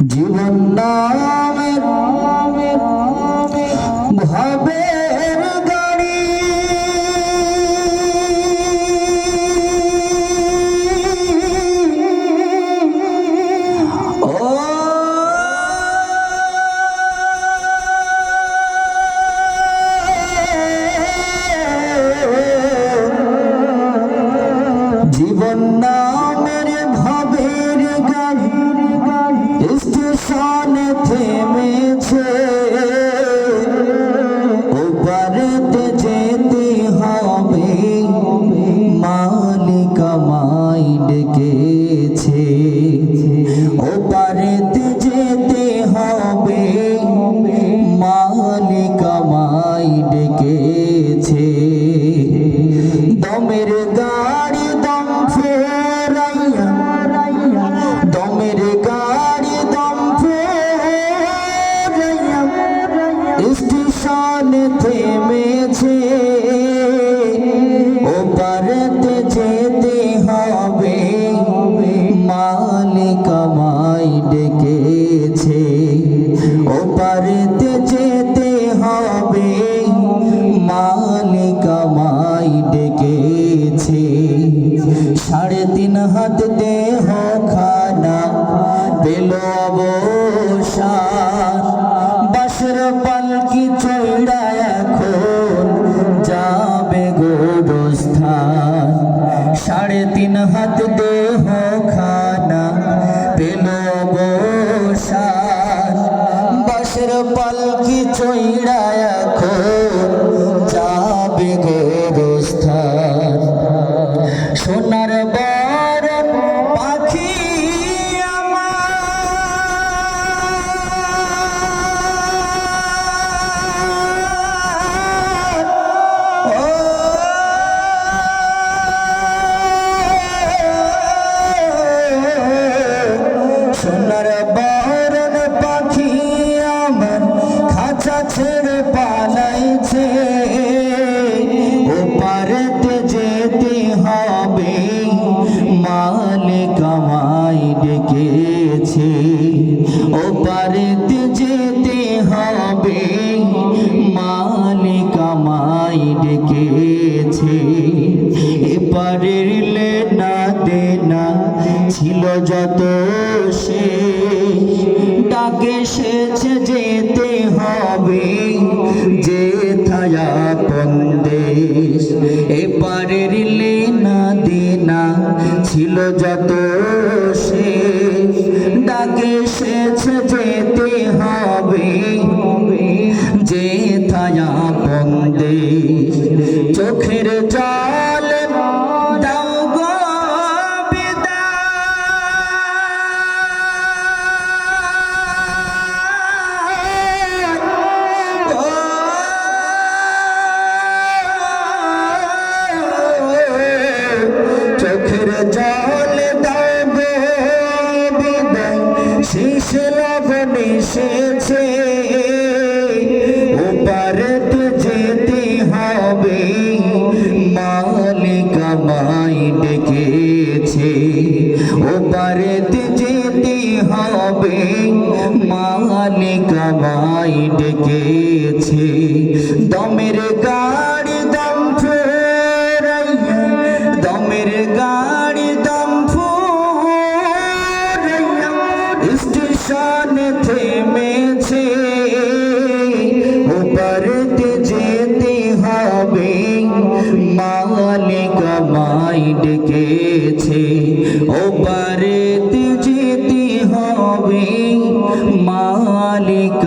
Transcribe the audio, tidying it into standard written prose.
জীবন নামের ভাবের গাড়ি ও জীবন নামের ভাবের গাড়ি স্টেশনে থেমেছে, ওপারেতে যেতে হবে মালিক আমায় ডেকেছে, ওপারেতে যেতে হবে মালিক আমায় ডেকেছে। দমের গাড়ি দম ফেরাইয়া, দমের গাড়ি দম ফেরাইয়া স্টেশনে থেমেছে, ওপারেতে যেতে হবে মালিক আমায় ডেকেছে, ওপারেতে যেতে হবে মালিক আমায় ডেকেছে। 3.5 হাত দেহ খানা পেল অবসান, বাসের পালকি চড়া এখন যাবে গোরস্থান। 3.5 হাত দেহ খানা পেল অবসান, বাসের পালকি চড়া এখন যাবে গোরস্থান। সোনার বরণ পাখি আমার, ও সোনার বরণ পাখি আমার খাঁচা ছেড়ে পালাইছে, ওপারেতে যেতে হবে মালিক আমায় ডেকেছে, ওপারেতে যেতে হবে মালিক আমায় ডেকেছে। এপারের লেনা দেনা ছিল যত সে ডাকে এসেছে যেতে হবে যেথায় আপন দেশ। এপারের লেনা দেনা ছিল যত সে ডাকে এসেছে যেতে হবে যেথায় আপন দেশ। চোখের জল দাও গো চোখের জল দাও গো বিদায়, শেষ লবণ এসেছে, ওপারেতে যেতে হবে মালিক আমায় ডেকেছে, ওপারেতে যেতে হবে মালিক আমায় ডেকেছে। দমের গাড়ি দম ফেরাইয়া, দমের গাড়ি দম ফেরাইয়া স্টেশনে থেমেছে, ওপারেতে যেতে হবে মালিক আমায় ডেকেছে, ওপারেতে যেতে হবে মালিক